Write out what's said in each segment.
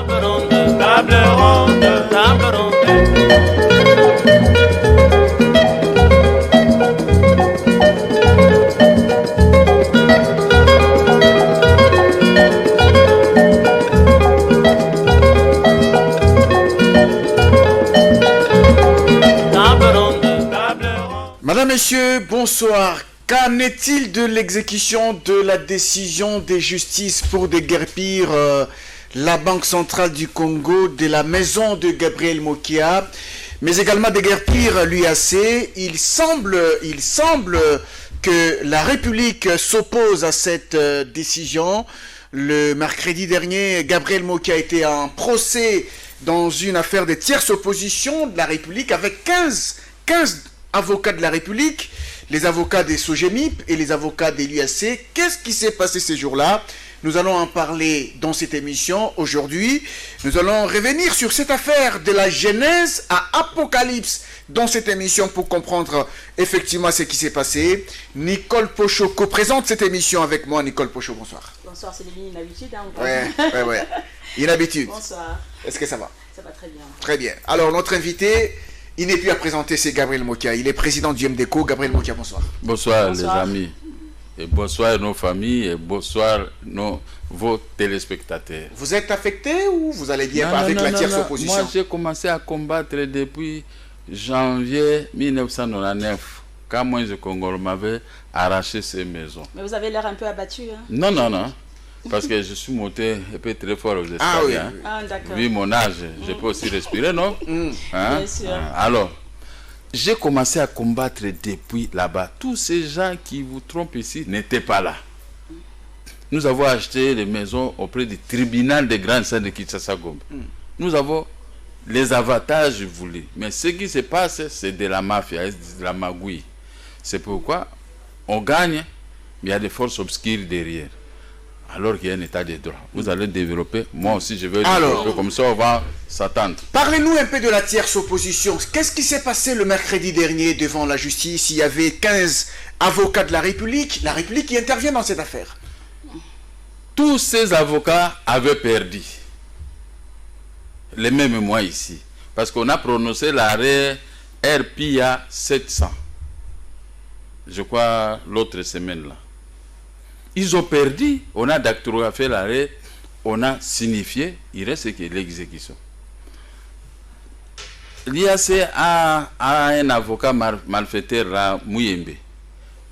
Table ronde, table ronde, table ronde. Madame, Messieurs, bonsoir. Qu'en est-il de l'exécution de la décision de justice pour déguerpir la Banque centrale du Congo de la maison de Gabriel Mokia, mais également déguerpir l'UAC? Il semble que la République s'oppose à cette décision. Le mercredi dernier, Gabriel Mokia était en procès dans une affaire de tierce opposition de la République avec 15 avocats de la République, les avocats des SOGEMIP et les avocats de l'UAC. Qu'est-ce qui s'est passé ces jours-là? Nous allons en parler dans cette émission aujourd'hui. Nous allons revenir sur cette affaire de la genèse à Apocalypse dans cette émission pour comprendre effectivement ce qui s'est passé. Nicole Pochot co-présente cette émission avec moi. Nicole Pochot, bonsoir. Bonsoir, c'est une habitude. Ouais. Une habitude. Bonsoir. Est-ce que ça va? Ça va très bien. Très bien. Alors, notre invité, il n'est plus à présenter, c'est Gabriel Mokia. Il est président du MDECO. Gabriel Mokia, bonsoir. Bonsoir les amis. Et bonsoir nos familles et bonsoir vos téléspectateurs. Vous êtes affecté ou vous allez bien avec la tierce opposition? Moi, j'ai commencé à combattre depuis janvier 1999, quand Moïse Congolo m'avait arraché ses maisons. Mais vous avez l'air un peu abattu. Hein? Non. Parce que je suis monté un peu très fort aux escaliers. Ah oui. Hein. Ah, d'accord. Vu mon âge, je peux aussi respirer, non? Hein? Bien sûr. Alors, j'ai commencé à combattre depuis là-bas. Tous ces gens qui vous trompent ici n'étaient pas là. Nous avons acheté des maisons auprès du tribunal des grands saints de Kinshasa-Gombe. Nous avons les avantages voulus. Mais ce qui se passe, c'est de la mafia, de la magouille. C'est pourquoi on gagne, mais il y a des forces obscures derrière. Alors qu'il y a un état de droit. Vous allez développer, moi aussi je vais développer, comme ça on va s'attendre. Parlez-nous un peu de la tierce opposition. Qu'est-ce qui s'est passé le mercredi dernier devant la justice? Il y avait 15 avocats de la République qui intervient dans cette affaire. Tous ces avocats avaient perdu. Les mêmes mois ici. Parce qu'on a prononcé l'arrêt RPA 700. Je crois l'autre semaine là. Ils ont perdu, on a dactylographié l'arrêt, on a signifié, il reste que l'exécution. L'IAC a un avocat malfaiteur à Mouyembe. Ils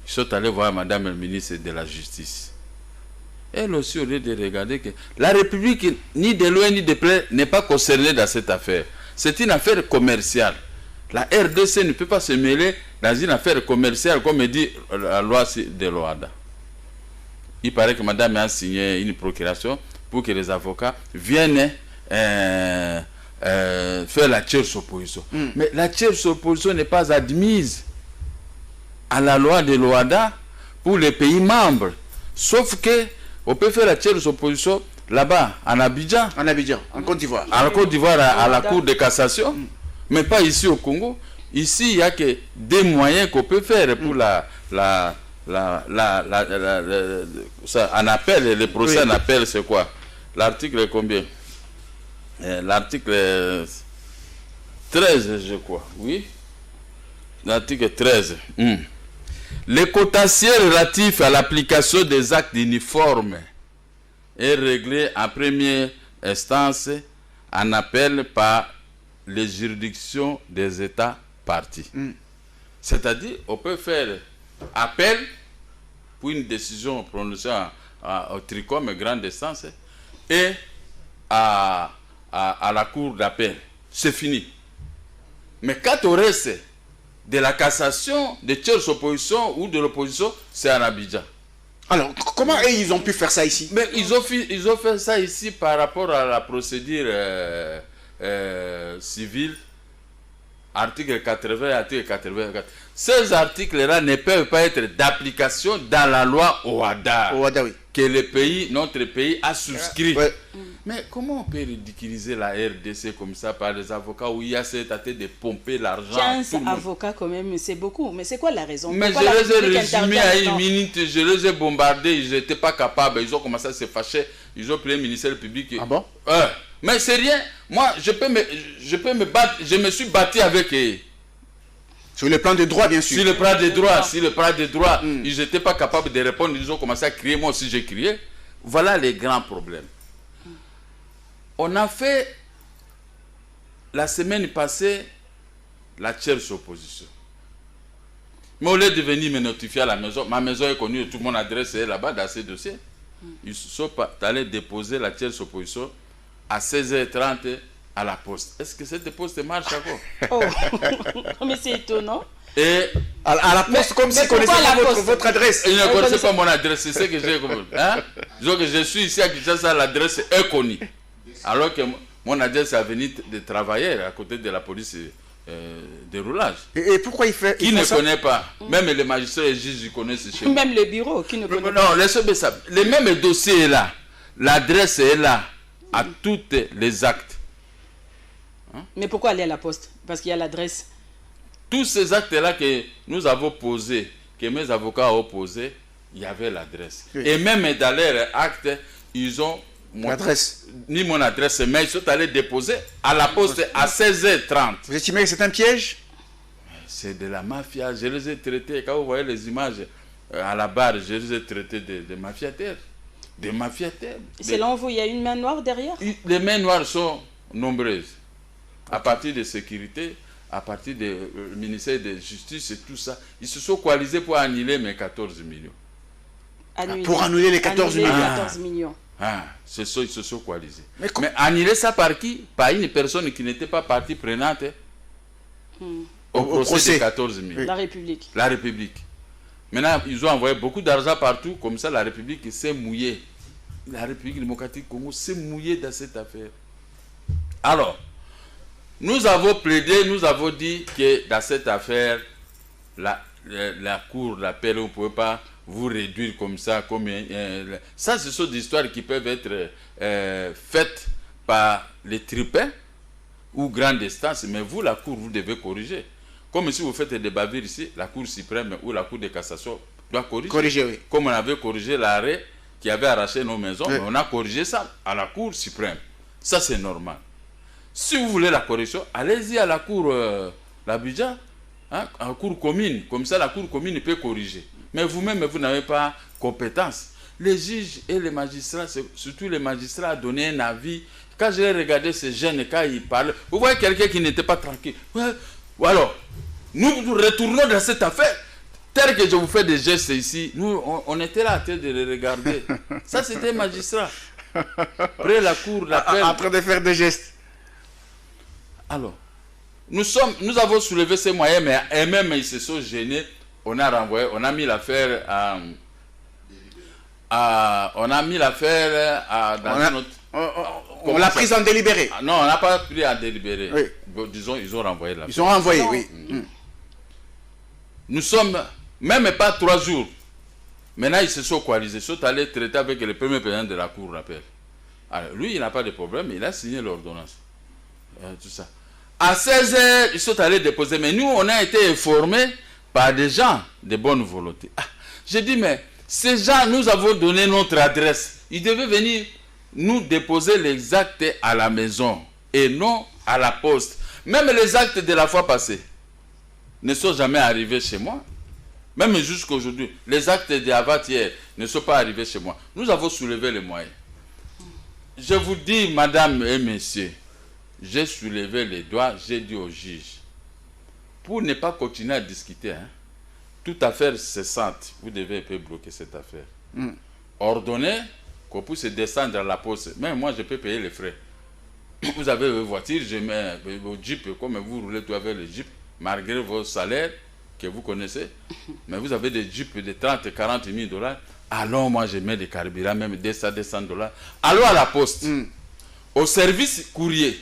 sont allés voir Madame la ministre de la Justice. Elle aussi, au lieu de regarder que la République, ni de loin ni de près, n'est pas concernée dans cette affaire. C'est une affaire commerciale. La RDC ne peut pas se mêler dans une affaire commerciale, comme dit la loi de l'OADA. Il paraît que madame a signé une procuration pour que les avocats viennent faire la tierce opposition. Mais la tierce opposition n'est pas admise à la loi de l'OADA pour les pays membres. Sauf que on peut faire la tierce opposition là-bas, en Abidjan. En Côte d'Ivoire. En Côte d'Ivoire, à la Cour de cassation. Mais pas ici au Congo. Ici, il n'y a que des moyens qu'on peut faire pour ça, en appel, le procès en appel, c'est quoi? L'article combien? L'article 13, je crois. Oui. L'article 13. Les contentieux relatifs à l'application des actes uniformes est réglé en première instance en appel par les juridictions des États partis. C'est-à-dire, on peut faire appel pour une décision prononcée au TRICOM, grande instance, et à la cour d'appel. C'est fini. Mais quand on reste de la cassation, de tierce opposition ou de l'opposition, c'est en Abidjan. Alors, comment ils ont pu faire ça ici? Mais ils ont fait ça ici par rapport à la procédure civile. Article 80 et article 84. Ces articles-là ne peuvent pas être d'application dans la loi OADA. OADA, oui. Que notre pays a souscrit. Mais comment on peut ridiculiser la RDC comme ça par les avocats où il y a cette tête de pomper l'argent? 15 avocats quand même, c'est beaucoup. Mais c'est quoi la raison? Mais je les ai résumés à une minute, je les ai bombardés, ils n'étaient pas capables, ils ont commencé à se fâcher, ils ont pris le ministère public. Ah bon? Mais c'est rien. Moi, je peux me battre. Je me suis battu avec eux. Sur le plan de droit, bien sûr. Sur le plan des droits, ils n'étaient pas capables de répondre. Ils ont commencé à crier. Moi aussi, j'ai crié. Voilà les grands problèmes. On a fait, la semaine passée, la tierce opposition. Mais au lieu de venir me notifier à la maison, ma maison est connue, tout mon adresse est là-bas dans ces dossiers. Ils sont allés déposer la tierce opposition à 16h30 à la poste. Est-ce que cette poste marche encore? Oh, mais c'est étonnant. Et à la poste, comme si vous connaissez votre adresse. Ils ne connaissaient pas mon adresse, c'est ce que j'ai compris. Hein? Disons que je suis ici à Kinshasa, l'adresse est connue. Alors que mon adresse est à venir de travailler à côté de la police de roulage. Et pourquoi il fait Qui ne connaît pas? Même les magistrats et les juges, ils connaissent chez Même le bureau qui ne connaît pas. Non, laissez-moi ça. Le même dossier est là. L'adresse est là. À toutes les actes. Mais pourquoi aller à la poste? Parce qu'il y a l'adresse. Tous ces actes-là que nous avons posés, que mes avocats ont posés, il y avait l'adresse. Oui. Et même dans leur acte, ils ont l'adresse. Ni mon adresse, mais ils sont allés déposer à la poste à 16h30. Vous estimez que c'est un piège? C'est de la mafia. Je les ai traités, quand vous voyez les images à la barre, je les ai traités de mafiataires. Des mafiataires. Selon vous, il y a une main noire derrière? Les mains noires sont nombreuses. À partir de sécurité, à partir du ministère de Justice et tout ça, ils se sont coalisés pour annuler mes 14 millions. Pour annuler les 14 millions. Ils se sont coalisés. Mais annuler ça par qui? Par une personne qui n'était pas partie prenante au procès des 14 millions. La République. La République. Maintenant, ils ont envoyé beaucoup d'argent partout, comme ça la République s'est mouillée. La République démocratique du Congo s'est mouillée dans cette affaire. Alors, nous avons plaidé, nous avons dit que dans cette affaire, la cour d'appel, on ne pouvait pas vous réduire comme ça. Ça, ce sont des histoires qui peuvent être faites par les tripins ou grandes instances, mais vous, la cour, vous devez corriger. Comme si vous faites des bavures ici, la cour suprême ou la cour de cassation doit corriger. Oui. Comme on avait corrigé l'arrêt qui avait arraché nos maisons, oui. Mais on a corrigé ça à la cour suprême. Ça, c'est normal. Si vous voulez la correction, allez-y à la cour l'Abidjan, à la cour commune. Comme ça, la cour commune peut corriger. Mais vous-même, vous n'avez pas compétence. Les juges et les magistrats, surtout les magistrats, ont donné un avis. Quand j'ai regardé ces jeunes, quand ils parlent, vous voyez quelqu'un qui n'était pas tranquille. Ouais. Ou alors, nous retournons dans cette affaire. Tel que je vous fais des gestes ici, nous, on était là en train de les regarder. Ça, c'était un magistrat. Après la cour d'appel. En train de faire des gestes. Alors, nous avons soulevé ces moyens, mais eux-mêmes, ils se sont gênés. On a renvoyé, on a mis l'affaire on l'a prise en délibéré. Non, on n'a pas pris en délibéré. Oui. Bon, disons, ils ont renvoyé l'affaire. Ils ont renvoyé, oui. Nous sommes, même pas 3 jours. Maintenant, ils se sont coalisés. Ils sont allés traiter avec le premier président de la cour d'appel. Alors, lui, il n'a pas de problème. Il a signé l'ordonnance. Tout ça. À 16h, ils sont allés déposer. Mais nous, on a été informés par des gens de bonne volonté. J'ai dit, mais ces gens, nous avons donné notre adresse. Ils devaient venir nous déposer les actes à la maison et non à la poste. Même les actes de la fois passée ne sont jamais arrivés chez moi. Même jusqu'à aujourd'hui, les actes d'avant-hier ne sont pas arrivés chez moi. Nous avons soulevé les moyens. Je vous dis, madame et messieurs, j'ai soulevé les doigts, j'ai dit au juge, pour ne pas continuer à discuter, toute affaire cessante, vous devez un peu bloquer cette affaire. Ordonnez qu'on puisse descendre à la poste. Même moi, je peux payer les frais. Vous avez vos voitures, je mets vos jeeps, comme vous roulez tout avec les jeeps, malgré vos salaires que vous connaissez. Mais vous avez des jeeps de 30 et 40 000 $. Alors moi, je mets des carburants, même 200 $. Allons à la poste, au service courrier.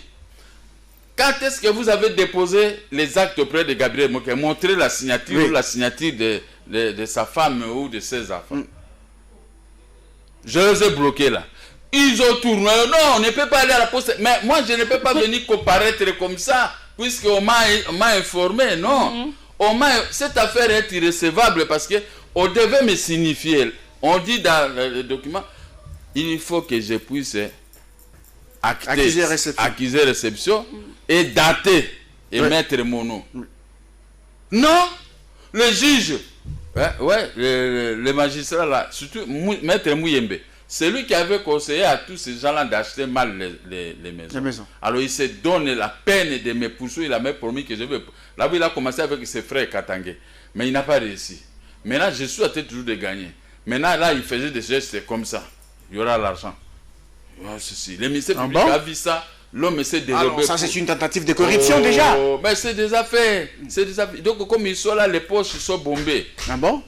Quand est-ce que vous avez déposé les actes auprès de Gabriel Moké? Montrez la signature ou la signature de sa femme ou de ses enfants. Je les ai bloqués là. Ils ont tourné. Non, on ne peut pas aller à la poste. Mais moi, je ne peux pas venir comparaître comme ça, puisqu'on m'a informé. Non. Cette affaire est irrécevable parce qu'on devait me signifier. On dit dans le document, il faut que je puisse accusé réception et daté et mettre mon nom. Non, le juge, le magistrat là, surtout maître Mouyembe, c'est lui qui avait conseillé à tous ces gens-là d'acheter mal les maisons. Alors il s'est donné la peine de me poursuivre, il a même promis que je vais. Là où il a commencé avec ses frères Katangé, mais il n'a pas réussi. Maintenant, je suis à tête toujours de gagner. Maintenant, là, il faisait des gestes comme ça. Il y aura l'argent. Le ministère public a vu ça. L'homme s'est dérobé. Alors, ça, c'est une tentative de corruption déjà. Mais c'est des affaires. Donc, comme ils sont là, les poches sont bombées. Ah bon?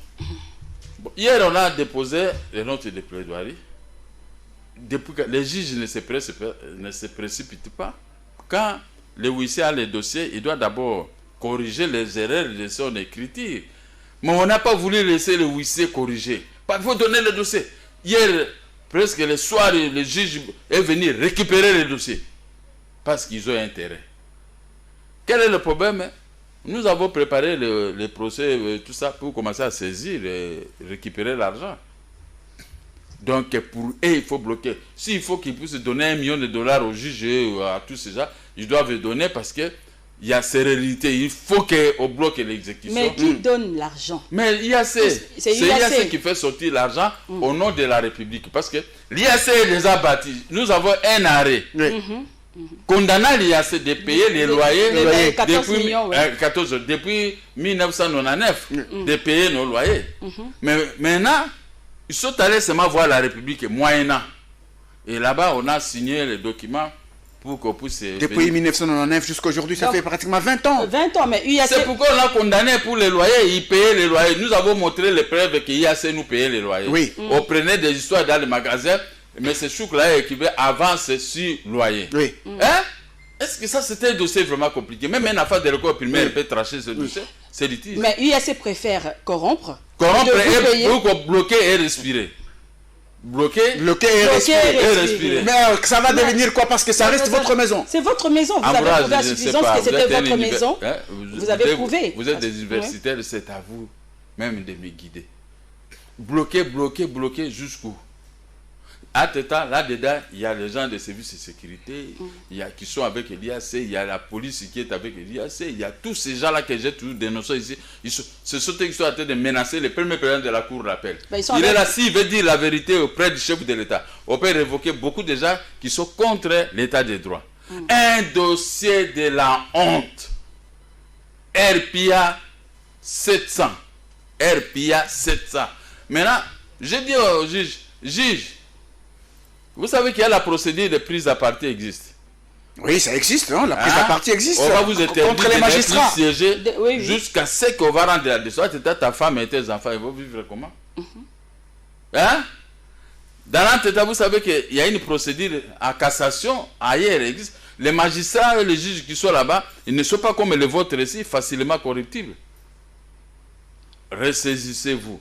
Hier, on a déposé les notes de plaidoirie. Les juges ne se précipitent pas. Quand le huissier a les dossiers, il doit d'abord corriger les erreurs de son écriture. Mais on n'a pas voulu laisser le huissier corriger. Il faut donner le dossier. Hier, presque le soir, le juge est venu récupérer les dossiers. Parce qu'ils ont intérêt. Quel est le problème? Nous avons préparé le procès, tout ça, pour commencer à saisir et récupérer l'argent. Donc, pour eux, il faut bloquer. S'il faut qu'ils puissent donner $1 million au juge et à tous ces gens, ils doivent donner parce que il y a sérénité. Il faut qu'on bloque l'exécution. Mais qui donne l'argent? Mais l'IAC, c'est l'IAC qui fait sortir l'argent au nom de la République. Parce que l'IAC les a bâtis. Nous avons un arrêt. Condamnant l'IAC de payer les loyers depuis 1999, de payer nos loyers. Mais maintenant, ils sont allés seulement voir la République moyennant. Et là-bas, on a signé les documents pour qu'on puisse... Depuis 1999 jusqu'à aujourd'hui, ça fait pratiquement 20 ans. 20 ans, mais IAC... C'est pourquoi on a condamné pour les loyers, ils payaient les loyers. Nous avons montré les preuves que IAC nous payait les loyers. Oui. On prenait des histoires dans les magasins, mais ce chouk-là équivaut avance sur loyer. Oui. Hein? Est-ce que ça, c'était un dossier vraiment compliqué? Même une affaire de l'école primaire peut tracher ce dossier. C'est litige. Mais UAC préfère corrompre et pour bloquer et respirer. Bloquer et respirer. Mais ça va devenir quoi? Parce que ça reste votre maison. C'est votre maison. Vous avez prouvé à suffisance que c'était votre maison. Vous avez prouvé. Vous êtes des universitaires, c'est à vous même de me guider. Bloquer jusqu'où? À ce temps, là-dedans, il y a les gens des services de sécurité, qui sont avec l'IAC, il y a la police qui est avec l'IAC, il y a tous ces gens-là que j'ai toujours dénoncés ici. Ce sont eux qui sont en train de menacer le premier président de la Cour d'appel. Il est là, s'il veut dire la vérité auprès du chef de l'État, on peut révoquer beaucoup de gens qui sont contre l'État de droit. Un dossier de la honte. RPA 700. RPA 700. Maintenant, je dis au juge, vous savez qu'il y a la procédure de prise à partie existe. Oui, ça existe, hein? La prise à partie existe. On va vous interdire contre les magistrats. De siéger jusqu'à ce qu'on va rendre la décision. Ta femme et tes enfants, ils vont vivre comment? Hein? Dans l'entêtat, vous savez qu'il y a une procédure à cassation, ailleurs existe. Les magistrats et les juges qui sont là-bas, ils ne sont pas comme les vôtres ici, facilement corruptibles. Ressaisissez-vous.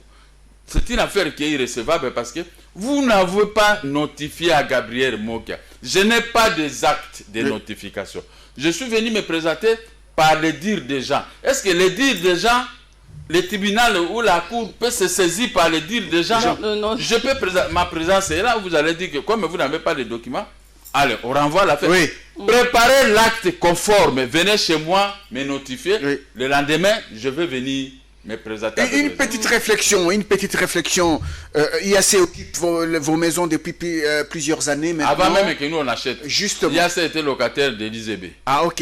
C'est une affaire qui est irrécevable parce que vous n'avez pas notifié à Gabriel Mokia. Je n'ai pas des actes de notification. Je suis venu me présenter par les dires des gens. Est-ce que les dires des gens, le tribunal ou la cour peut se saisir par les dires des gens? Non. Je peux ma présence est là, vous allez dire que comme vous n'avez pas de documents, allez, on renvoie l'affaire. Oui. Préparez l'acte conforme, venez chez moi me notifier. Le lendemain, je vais venir me présenter. Une petite réflexion. IAC occupe vos maisons depuis plusieurs années maintenant. Avant même que nous on achète. Justement. IAC était locataire d'Elysébé. Ah, ok.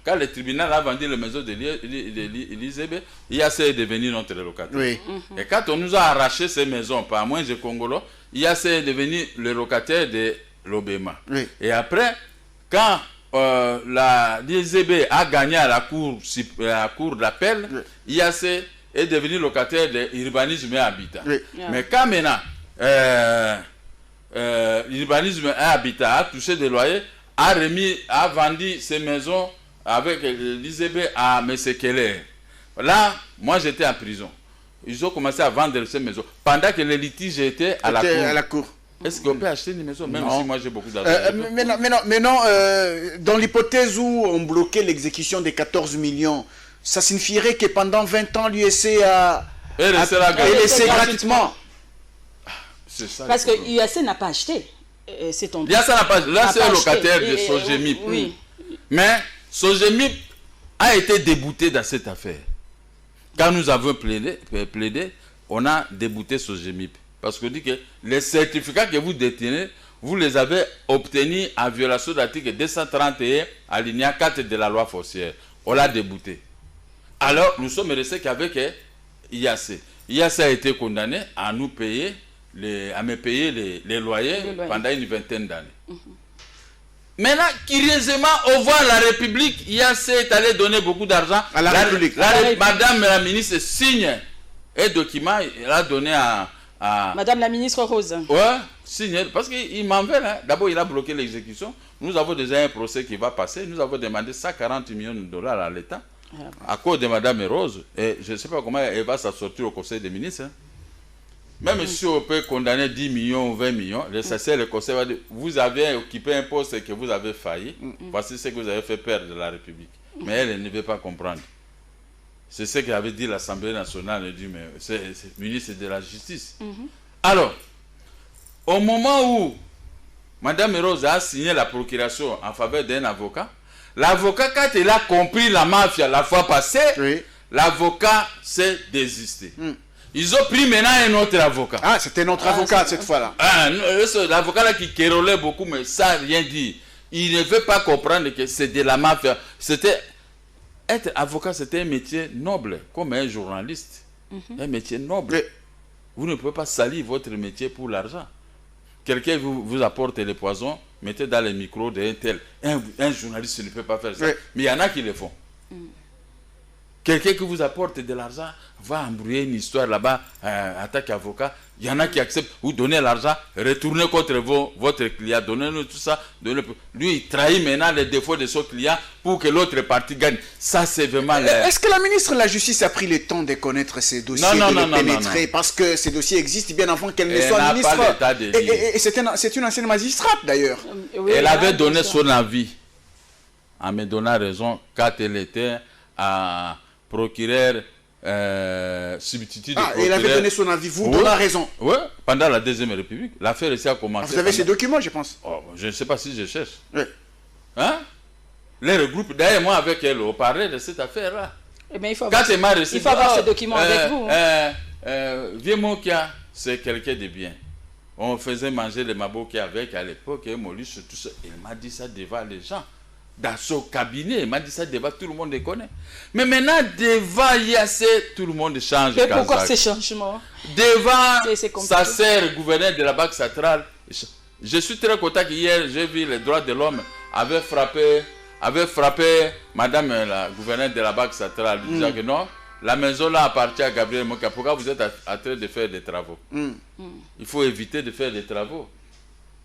Quand le tribunal a vendu la maison d'Elysébé, IAC est devenu notre locataire. Oui. Et quand on nous a arraché ces maisons, par moins de Congolais, IAC est devenu le locataire de l'Obéma. Oui. Et après, quand l'ISB a gagné à la cour d'appel, IAC est devenu locataire de l'urbanisme et habitat. Oui. Mais quand maintenant l'urbanisme et habitat a touché des loyers, a vendu ses maisons avec l'ISB à M. Keller. Là, moi j'étais en prison. Ils ont commencé à vendre ces maisons pendant que les litiges étaient à la cour. Est-ce qu'on peut acheter une maison, même si moi j'ai beaucoup d'argent? Mais non, dans l'hypothèse où on bloquait l'exécution des 14 millions, ça signifierait que pendant 20 ans, l'USC a laissé gratuitement. Parce que l'USC n'a pas acheté. Liassa n'a pas... Là, c'est un locataire de Sogemip. Oui. Mais Sogemip a été débouté dans cette affaire. Quand nous avons plaidé, on a débouté Sogemip. Parce qu'on dit que les certificats que vous détenez, vous les avez obtenus en violation de l'article 231 alinéa 4 de la loi foncière. On l'a débouté. Alors, nous sommes restés qu'avec IAC. IAC a été condamné à nous payer, à me payer les loyers pendant une vingtaine d'années. Maintenant, curieusement, au voir la République, IAC est allé donner beaucoup d'argent à la République. Madame la ministre signe un document, elle a donné à Madame la ministre Rose. Ouais, signe, parce qu'il m'en veut. Hein. D'abord, il a bloqué l'exécution. Nous avons déjà un procès qui va passer. Nous avons demandé 140 millions de dollars à l'État à cause de Madame Rose. Et je ne sais pas comment elle va s'en sortir au Conseil des ministres. Hein. Même si on peut condamner 10 millions ou 20 millions, le Conseil va dire, vous avez occupé un poste et que vous avez failli. Voici ce que vous avez fait perdre de la République. Mais elle ne veut pas comprendre. C'est ce qu'avait dit l'Assemblée nationale. Elle dit, mais c'est le ministre de la Justice. Alors, au moment où Mme Rose a signé la procuration en faveur d'un avocat, l'avocat, quand il a compris la mafia la fois passée, l'avocat s'est désisté. Ils ont pris maintenant un autre avocat. Ah, c'était notre avocat cette fois-là. L'avocat là qui quérolait beaucoup, mais ça n'a rien dit. Il ne veut pas comprendre que c'est de la mafia. Être avocat, c'était un métier noble, comme un journaliste. Un métier noble. Vous ne pouvez pas salir votre métier pour l'argent. Quelqu'un vous apporte les poisons, mettez dans les micros d'un tel. Un journaliste ne peut pas faire ça. Mais il y en a qui le font. Quelqu'un qui vous apporte de l'argent va embrouiller une histoire là-bas, attaque avocat. Il y en a qui acceptent, vous donnez l'argent, retournez contre votre client, donnez-nous tout ça. Lui, il trahit maintenant les défauts de son client pour que l'autre partie gagne. Ça, c'est vraiment... Est-ce que la ministre de la Justice a pris le temps de connaître ces dossiers, de les pénétrer, parce que ces dossiers existent bien avant qu'elle ne soit ministre. Et c'est une ancienne magistrate, d'ailleurs. Elle avait donné son avis, en me donnant raison, quand elle était à procureur... substitut de procureur. Elle avait donné son avis, vous donnez raison. Oui, pendant la Deuxième République. L'affaire ici a commencé. Vous avez ces documents, je pense. Je ne sais pas si je cherche. Oui. Hein? Les regroupes, d'ailleurs, moi avec elle, on parlait de cette affaire-là. Eh bien, il faut avoir ces documents avec vous. Vieux Mokia, c'est quelqu'un de bien. On faisait manger les maboki avec à l'époque, Molus, tout ça. Il m'a dit ça devant les gens. Dans son cabinet, il m'a dit ça devant tout le monde le connaît. Mais maintenant, devant IAC, tout le monde change. Mais pourquoi ces changements? Devant sa sœur, gouverneur de la Banque centrale, je suis très content qu'hier, j'ai vu les droits de l'homme avait frappé Madame la gouverneure de la Banque centrale, disant que non, la maison là appartient à Gabriel Mokia. Pourquoi vous êtes en train de faire des travaux? Il faut éviter de faire des travaux.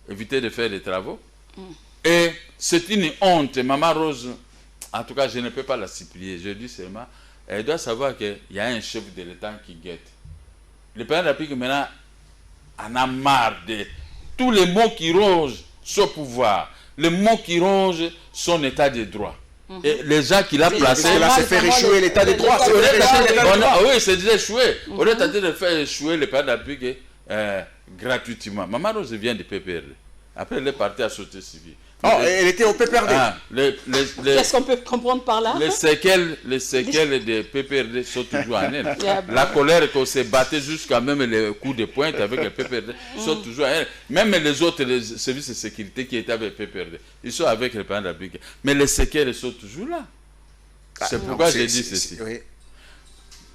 Éviter de faire des travaux. Et c'est une honte. Maman Rose, en tout cas, je ne peux pas la supplier. Je dis seulement, elle doit savoir qu'il y a un chef de l'État qui guette. Le président de la République maintenant en a marre de tous les mots qui rongent son pouvoir, les mots qui rongent son état de droit. Et les gens qu'il a placés... Cela c'est faire échouer l'état de droit. Oui, c'est déjà échoué. On est en train de faire échouer le président de la République gratuitement. Maman Rose vient du PPRD. Après, elle est partie à Société civile. Elle était au PPRD. Qu'est-ce qu'on peut comprendre par là? Les séquelles de PPRD sont toujours en elle. La colère qu'on s'est battu jusqu'à même les coups de pointe avec le PPRD sont toujours en elle. Même les autres services de sécurité qui étaient avec le PPRD, ils sont avec le président de la République. Mais les séquelles sont toujours là. C'est pourquoi j'ai dit ceci.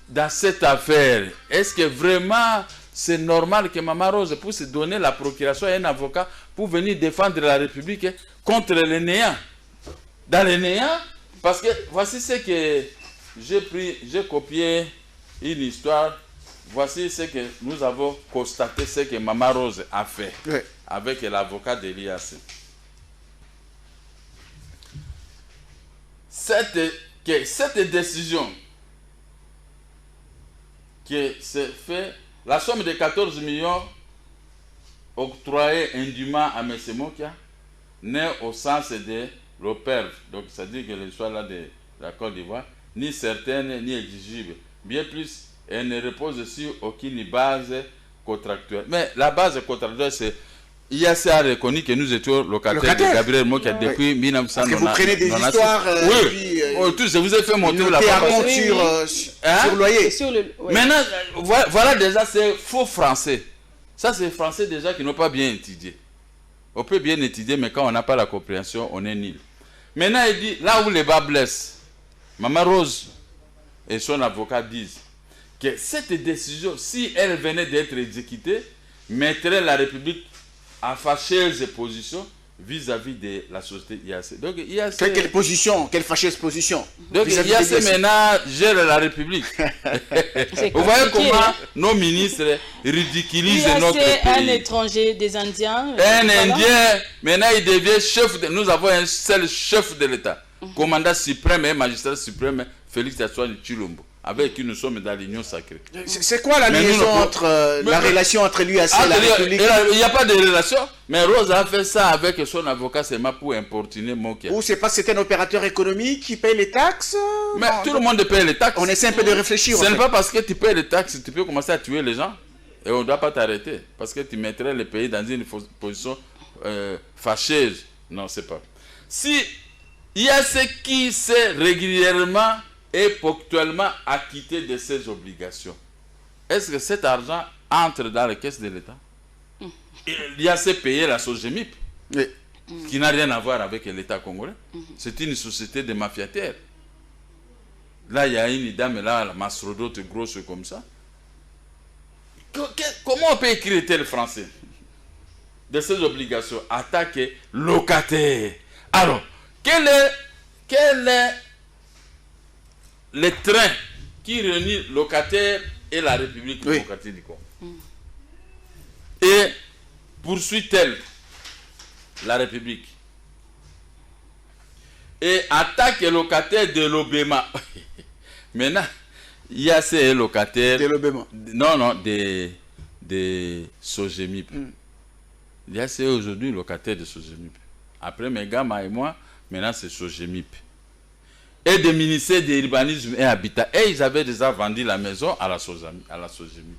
Dans cette affaire, est-ce que vraiment... C'est normal que Maman Rose puisse donner la procuration à un avocat pour venir défendre la République contre les néants. Dans les néants, parce que voici ce que j'ai copié une histoire. Voici ce que nous avons constaté, ce que Maman Rose a fait avec l'avocat de l'IAC. Cette décision qui s'est faite, la somme de 14 millions octroyée indûment à M. Mokia n'est au sens de l'OPERV, donc c'est-à-dire que l'histoire là de la Côte d'Ivoire, ni certaine ni exigible. Bien plus, elle ne repose sur aucune base contractuelle. Mais la base contractuelle, c'est IAC a reconnu que nous étions locataires de Gabriel Mokia depuis 1990. Parce que vous prenez des histoires. Oui, je vous ai fait monter la sur loyer. Maintenant, voilà déjà, c'est faux français. Ça, c'est français déjà qui n'ont pas bien étudié. On peut bien étudier, mais quand on n'a pas la compréhension, on est nul. Maintenant, il dit, là où les bas blessent, Maman Rose et son avocat disent que cette décision, si elle venait d'être exécutée, mettrait la République en fâcheuse position vis-à-vis de la société IAC. Donc, IAC... Quelle position? Quelle fâcheuse position? Donc, IAC maintenant gère la République. Vous voyez comment nos ministres ridiculisent notre pays. Un étranger, des Indiens. Un Indien, maintenant il devient chef. Nous avons un seul chef de l'État. Commandant suprême et magistrat suprême, Félix Antoine Tshilombo, avec qui nous sommes dans l'union sacrée. C'est quoi la liaison entre la relation entre l'UAC et la République? Il n'y a pas de relation, mais Rose a fait ça avec son avocat seulement pour importuner Mokia. Ou c'est parce que c'est un opérateur économique qui paye les taxes? Mais tout le monde paye les taxes. On essaie un peu de réfléchir. Ce n'est pas parce que tu payes les taxes, tu peux commencer à tuer les gens. Et on ne doit pas t'arrêter. Parce que tu mettrais le pays dans une position fâcheuse. Non, c'est pas. Si il y a ce qui s'est régulièrement et ponctuellement acquitté de ses obligations, est-ce que cet argent entre dans les caisses de l'État? Il y a ce payé la SOGEMIP, qui n'a rien à voir avec l'État congolais. C'est une société de mafiataires. Là, il y a une dame là, la mastrodote grosse comme ça. Comment on peut écrire tel français de ces obligations? Attaquer locataire. Alors, quel est le train qui réunit locataire et la République démocratique du Congo? Et poursuit-elle la République? Et attaque les locataires de l'Obéma. Maintenant, il y a ces locataires... De l'Obéma. Non, des SOGEMIP. Il y a ces aujourd'hui locataires de SOGEMIP. Après Megama et moi, maintenant c'est SOGEMIP. Et des ministères de l'urbanisme et habitat. Et ils avaient déjà vendu la maison à la SOGEMIP.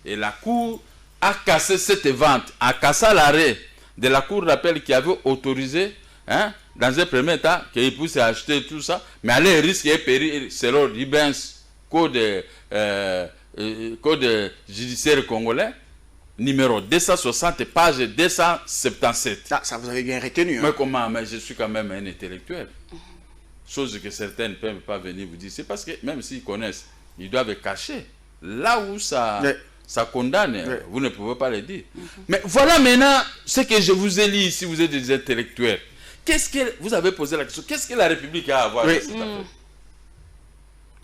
Et la Cour a cassé cette vente, a cassé l'arrêt de la Cour d'appel qui avait autorisé, dans un premier temps, qu'ils puissent acheter tout ça, mais aller risque et périr selon l'IBENS, code judiciaire congolais, numéro 260, page 277. Ah, ça vous avez bien retenu. Mais comment? Mais je suis quand même un intellectuel. Chose que certains ne peuvent pas venir vous dire. C'est parce que même s'ils connaissent, ils doivent cacher. Là où ça condamne, vous ne pouvez pas le dire. Mais voilà maintenant ce que je vous ai lu ici, vous êtes des intellectuels. Vous avez posé la question, qu'est-ce que la République a à voir avec cette affaire?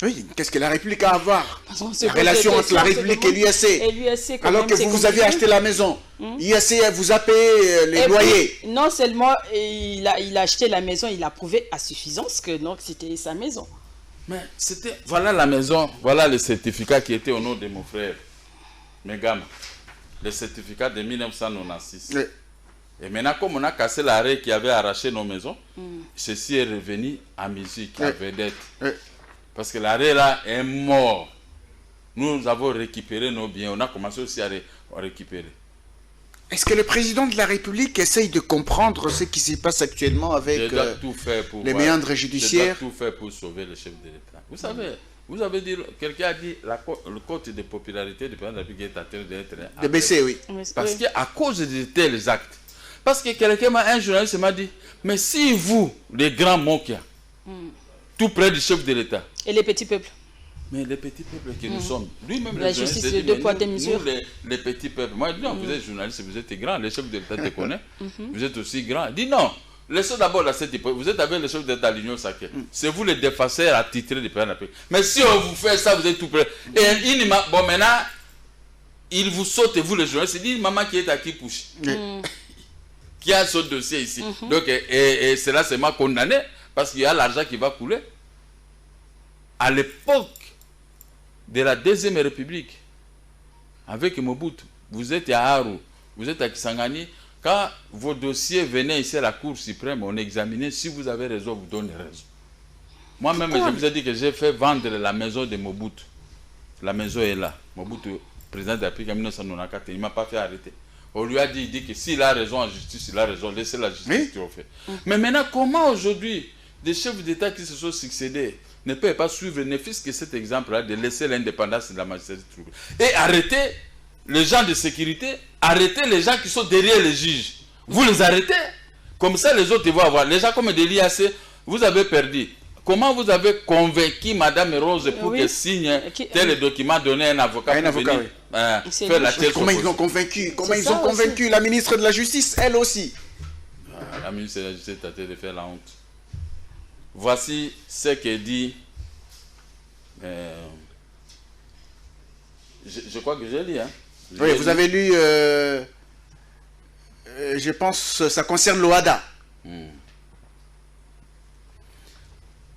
Oui, qu'est-ce que la République a à voir? La relation entre la République et l'UAC. Alors que vous aviez acheté la maison. L'UAC vous a payé les loyers. Non seulement il a acheté la maison, il a prouvé à suffisance que c'était sa maison. Mais voilà la maison, voilà le certificat qui était au nom de mon frère Megama. Le certificat de 1996. Oui. Et maintenant, comme on a cassé l'arrêt qui avait arraché nos maisons, ceci est revenu à musique, à vedette. Parce que l'arrêt là est mort. Nous avons récupéré nos biens. On a commencé aussi à récupérer. Est-ce que le président de la République essaye de comprendre ce qui se passe actuellement avec les méandres judiciaires? Je dois tout faire pour sauver le chef de l'État. Vous savez, vous avez dit, quelqu'un a dit le cote de popularité du président de la République est en train d'être... De baisser, oui. Parce qu'à cause de tels actes, parce que un journaliste m'a dit, mais si vous, les grands Mokia, tout près du chef de l'État... Et les petits peuples? Mais les petits peuples que nous sommes, lui-même, la justice de deux poids, deux mesures. Nous, les petits peuples, moi, je dis, non, vous êtes journaliste, vous êtes grand, le chef de l'État te connaît, vous êtes aussi grand. Il dit non, laissez d'abord la cette hypothèse, vous êtes avec le chef de l'État à l'Union sacrée, c'est vous les défenseurs attitrés du président de la République. Mais si on vous fait ça, vous êtes tout près. Et bon, maintenant, il vous saute, vous les journalistes, il dit maman qui est à qui pousse, qui a son dossier ici. Donc, et cela c'est m'a condamné, parce qu'il y a l'argent qui va couler. À l'époque de la Deuxième République, avec Mobutu, vous êtes à Aru, vous êtes à Kisangani, quand vos dossiers venaient ici à la Cour suprême, on examinait, si vous avez raison, vous donnez raison. Moi-même, je vous ai dit que j'ai fait vendre la maison de Mobutu. La maison est là. Mobutu, président de la République en 1994, il ne m'a pas fait arrêter. On lui a dit, il dit que s'il a raison en justice, il a raison, laissez la justice triompher. Mais maintenant, comment aujourd'hui, des chefs d'État qui se sont succédés ne peuvent pas suivre, ne fût-ce que cet exemple-là, de laisser l'indépendance de la magistrature et arrêter les gens de sécurité, arrêter les gens qui sont derrière les juges. Vous les arrêtez. Comme ça, les autres vont avoir. Les gens comme de l'IAC, vous avez perdu. Comment vous avez convaincu Mme Rose pour qu'elle signe tel document donné à un avocat pour venir faire la telle Comment ils ont convaincu? Comment ils ont convaincu la ministre de la Justice, elle aussi? La ministre de la Justice a tenté de faire la honte. Voici ce que dit... je crois que j'ai lu. Hein. Oui, vous avez lu... je pense ça concerne l'OHADA.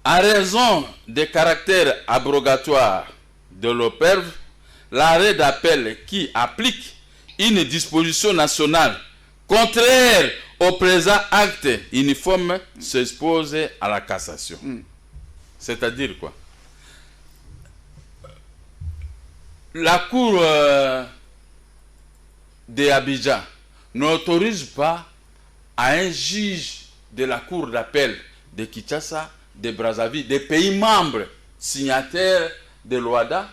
En raison des caractères abrogatoires de l'OPERV, l'arrêt d'appel qui applique une disposition nationale contraire au présent acte uniforme s'expose à la cassation. C'est-à-dire quoi? La cour d'Abidjan n'autorise pas à un juge de la cour d'appel de Kinshasa, de Brazzaville, des pays membres signataires de l'OHADA,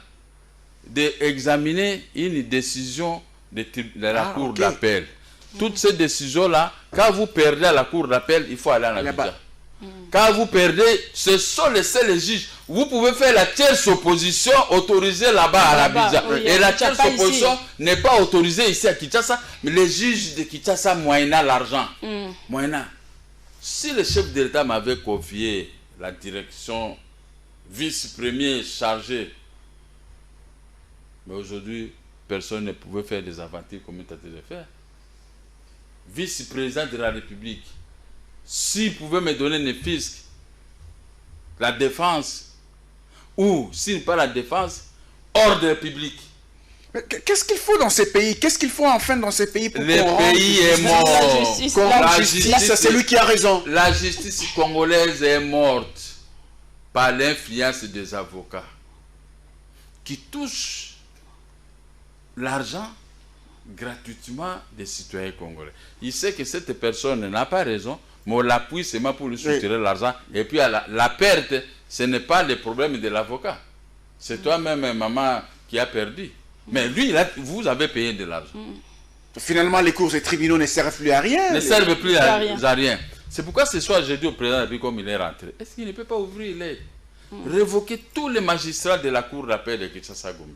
d'examiner une décision de la cour d'appel. Toutes ces décisions-là, quand vous perdez à la cour d'appel, il faut aller en Abidjan. Quand vous perdez, ce sont les seuls juges. Vous pouvez faire la tierce opposition autorisée là-bas à l'Abidjan. Et la tierce opposition n'est pas autorisée ici à Kinshasa, mais les juges de Kinshasa moyennant l'argent. Moyennant. Si le chef de l'État m'avait confié la direction vice-premier chargé, mais aujourd'hui, personne ne pouvait faire des aventures comme il tentait de faire. Vice-président de la République, s'il pouvait me donner ne fût-ce la défense, ou s'il pas la défense, ordre public. Qu'est-ce qu'il faut dans ces pays? Qu'est-ce qu'il faut enfin dans ces pays pour le pays est mort. La justice, c'est lui qui a raison. La justice congolaise est morte par l'influence des avocats qui touchent l'argent gratuitement des citoyens congolais. Il sait que cette personne n'a pas raison, mais on l'appuie seulement pour lui soutirer l'argent. Et puis la perte, ce n'est pas le problème de l'avocat. C'est toi-même, maman, qui a perdu. Mais lui, vous avez payé de l'argent. Finalement, les cours et tribunaux ne servent plus à rien. Ne servent plus à rien. C'est pourquoi ce soir, j'ai dit au président de la République, comme il est rentré, est-ce qu'il ne peut pas ouvrir les... révoquer tous les magistrats de la cour d'appel de Kinshasa-Gombe.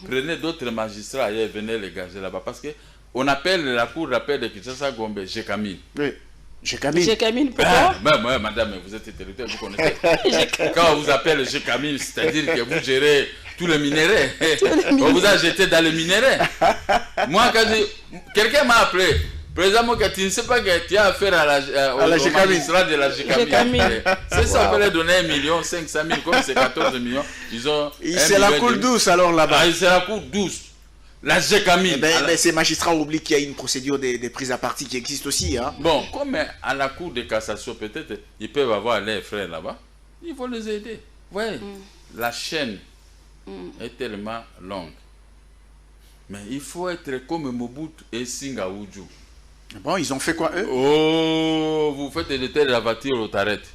Prenez d'autres magistrats et venez les gazer là-bas. Parce qu'on appelle la cour d'appel de Kinshasa-Gombe Gécamine. Oui. Gécamine. Gécamine, pourquoi? Madame, vous êtes intellectuelle, vous connaissez. Quand on vous appelle Gécamine, c'est-à-dire que vous gérez tous les minéraux. On vous a jeté dans les minéraux. Moi, quand quelqu'un m'a appelé, président Moka, tu ne sais pas que tu as affaire à la magistrat de la Gécamine. C'est ça, on peut leur donner 1 500 000, comme c'est 14 millions. C'est la cour douce alors là-bas. C'est la cour douce. La Gécamine. Ces magistrats oublient qu'il y a une procédure des prises à partie qui existe aussi. Hein. Bon, comme à la cour de cassation, peut-être, ils peuvent avoir leurs frères là-bas. Il faut les aider. Oui, la chaîne est tellement longue. Mais il faut être comme Mobutu et Singaoudjou. Bon, ils ont fait quoi eux? Oh, vous faites de telles aventures au Tarette.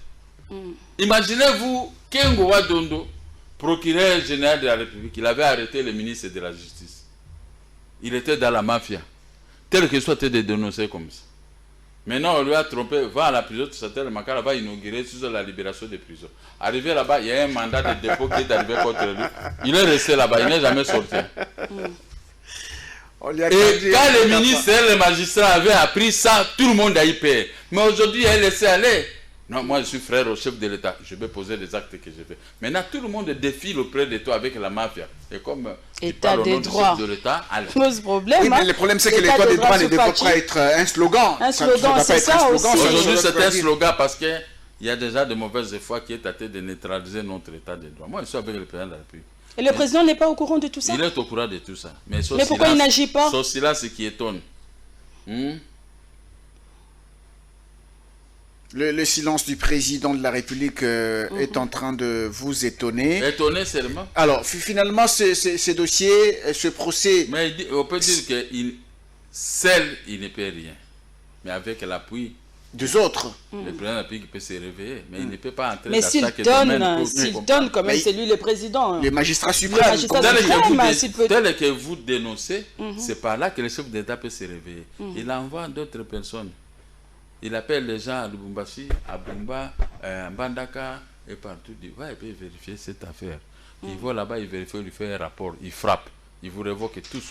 Imaginez-vous Kengo Wadondo, procureur général de la République, il avait arrêté le ministre de la Justice. Il était dans la mafia. Tel que soit de dénoncer comme ça. Maintenant, on lui a trompé, va à la prison, tout ça, tel Makala va inaugurer sur la libération des prisons. Arrivé là-bas, il y a un mandat de dépôt qui est arrivé contre lui. Il est resté là-bas, il n'est jamais sorti. Et quand le ministre et le magistrat avaient appris ça, tout le monde a y payé. Mais aujourd'hui, il a laissé aller. Non, moi je suis frère au chef de l'État, je vais poser les actes que je fais. Maintenant, tout le monde défile auprès de toi avec la mafia. Et comme État des droits, de l'État, pose problème. Oui, mais le problème, c'est que l'État des droits ne devrait pas être un slogan. Un slogan, c'est ça aussi. Aujourd'hui, c'est un slogan parce qu'il y a déjà de mauvaises foi qui est tenté de neutraliser notre État des droits. Moi, je suis avec le président de la République. Et le président n'est pas au courant de tout ça? Il est au courant de tout ça. Mais pourquoi il n'agit pas? Sauf cela, ce qui étonne. Le silence du président de la République est en train de vous étonner. Étonné seulement. Alors, finalement, ce dossier, ce procès... Mais on peut dire que seul, il ne peut rien. Mais avec l'appui Des autres. le président de la République peut se réveiller, mais il ne peut pas entrer Mais dans s'il chaque domaine. donne quand même, Mais c'est lui le président. Hein. Les magistrats Les suprêmes. magistrats comme- suprêmes. Tel que vous dénoncez, c'est par là que le chef d'État peut se réveiller. Il envoie d'autres personnes. Il appelle les gens à Lubumbashi, à Bumba, à Mbandaka et partout. Il dit, ouais, il peut vérifier cette affaire. Il va là-bas, il vérifie, il lui fait un rapport, il frappe, il vous révoque tous.